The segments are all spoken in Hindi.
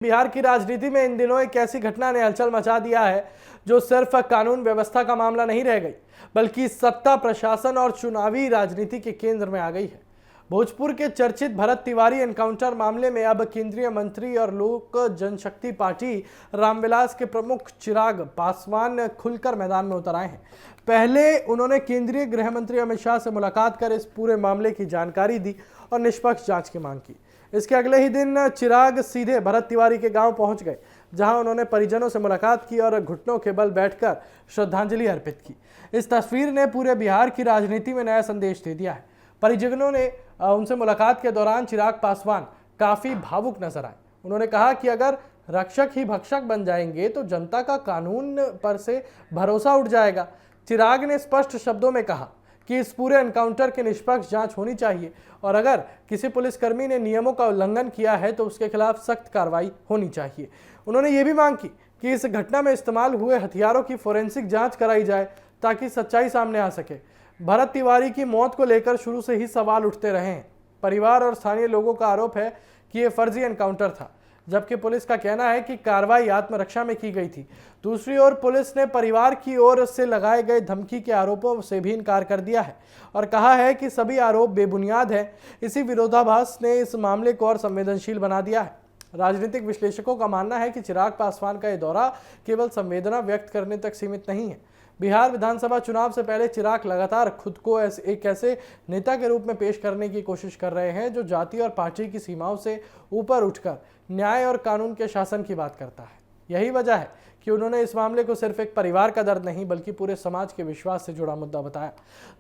बिहार की राजनीति में इन दिनों एक ऐसी घटना ने हलचल मचा दिया है जो सिर्फ कानून व्यवस्था का मामला नहीं रह गई, बल्कि सत्ता, प्रशासन और चुनावी राजनीति के केंद्र में आ गई है। भोजपुर के चर्चित भरत तिवारी एनकाउंटर मामले में अब केंद्रीय मंत्री और लोक जनशक्ति पार्टी रामविलास के प्रमुख चिराग पासवान खुलकर मैदान में उतर आए हैं। पहले उन्होंने केंद्रीय गृह मंत्री अमित शाह से मुलाकात कर इस पूरे मामले की जानकारी दी और निष्पक्ष जांच की मांग की। इसके अगले ही दिन चिराग सीधे भरत तिवारी के गांव पहुंच गए, जहां उन्होंने परिजनों से मुलाकात की और घुटनों के बल बैठकर श्रद्धांजलि अर्पित की। इस तस्वीर ने पूरे बिहार की राजनीति में नया संदेश दे दिया है। परिजनों ने उनसे मुलाकात के दौरान चिराग पासवान काफी भावुक नजर आए। उन्होंने कहा कि अगर रक्षक ही भक्षक बन जाएंगे तो जनता का कानून पर से भरोसा उठ जाएगा। चिराग ने स्पष्ट शब्दों में कहा कि इस पूरे एनकाउंटर की निष्पक्ष जांच होनी चाहिए और अगर किसी पुलिसकर्मी ने नियमों का उल्लंघन किया है तो उसके खिलाफ सख्त कार्रवाई होनी चाहिए। उन्होंने ये भी मांग की कि इस घटना में इस्तेमाल हुए हथियारों की फोरेंसिक जांच कराई जाए ताकि सच्चाई सामने आ सके। भरत तिवारी की मौत को लेकर शुरू से ही सवाल उठते रहे हैं। परिवार और स्थानीय लोगों का आरोप है कि यह फर्जी एनकाउंटर था, जबकि पुलिस का कहना है कि कार्रवाई आत्मरक्षा में की गई थी। दूसरी ओर पुलिस ने परिवार की ओर से लगाए गए धमकी के आरोपों से भी इनकार कर दिया है और कहा है कि सभी आरोप बेबुनियाद हैं। इसी विरोधाभास ने इस मामले को और संवेदनशील बना दिया है। राजनीतिक विश्लेषकों का मानना है कि चिराग पासवान का यह दौरा केवल संवेदना व्यक्त करने तक सीमित नहीं है। बिहार विधानसभा चुनाव से पहले चिराग लगातार खुद को एक ऐसे नेता के रूप में पेश करने की कोशिश कर रहे हैं जो जाति और पार्टी की सीमाओं से ऊपर उठकर न्याय और कानून के शासन की बात करता है। यही वजह है कि उन्होंने इस मामले को सिर्फ एक परिवार का दर्द नहीं बल्कि पूरे समाज के विश्वास से जुड़ा मुद्दा बताया।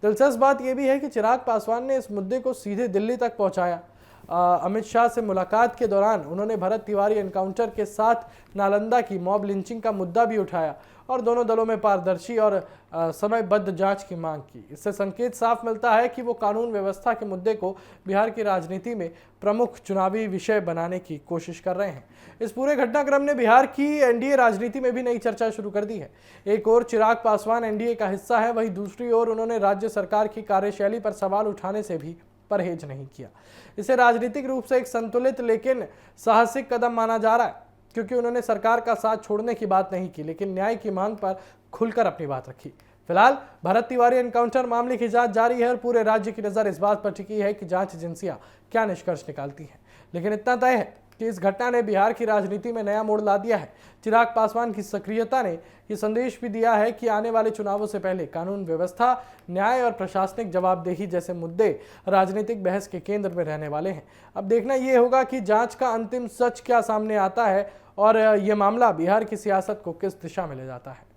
दिलचस्प बात यह भी है कि चिराग पासवान ने इस मुद्दे को सीधे दिल्ली तक पहुंचाया। अमित शाह से मुलाकात के दौरान उन्होंने भरत तिवारी एनकाउंटर के साथ नालंदा की मॉब लिंचिंग का मुद्दा भी उठाया और दोनों दलों में पारदर्शी और समयबद्ध जांच की मांग की। इससे संकेत साफ मिलता है कि वो कानून व्यवस्था के मुद्दे को बिहार की राजनीति में प्रमुख चुनावी विषय बनाने की कोशिश कर रहे हैं। इस पूरे घटनाक्रम ने बिहार की एनडीए राजनीति में भी नई चर्चा शुरू कर दी है। एक ओर चिराग पासवान एनडीए का हिस्सा है, वहीं दूसरी ओर उन्होंने राज्य सरकार की कार्यशैली पर सवाल उठाने से भी परहेज नहीं किया। इसे राजनीतिक रूप से एक संतुलित लेकिन साहसिक कदम माना जा रहा है, क्योंकि उन्होंने सरकार का साथ छोड़ने की बात नहीं की लेकिन न्याय की मांग पर खुलकर अपनी बात रखी। फिलहाल भरत तिवारी एनकाउंटर मामले की जांच जारी है और पूरे राज्य की नजर इस बात पर टिकी है कि जांच एजेंसियां क्या निष्कर्ष निकालती हैं। लेकिन इतना तय है कि इस घटना ने बिहार की राजनीति में नया मोड़ ला दिया है। चिराग पासवान की सक्रियता ने यह संदेश भी दिया है कि आने वाले चुनावों से पहले कानून व्यवस्था, न्याय और प्रशासनिक जवाबदेही जैसे मुद्दे राजनीतिक बहस के केंद्र में रहने वाले हैं। अब देखना यह होगा कि जांच का अंतिम सच क्या सामने आता है और यह मामला बिहार की सियासत को किस दिशा में ले जाता है।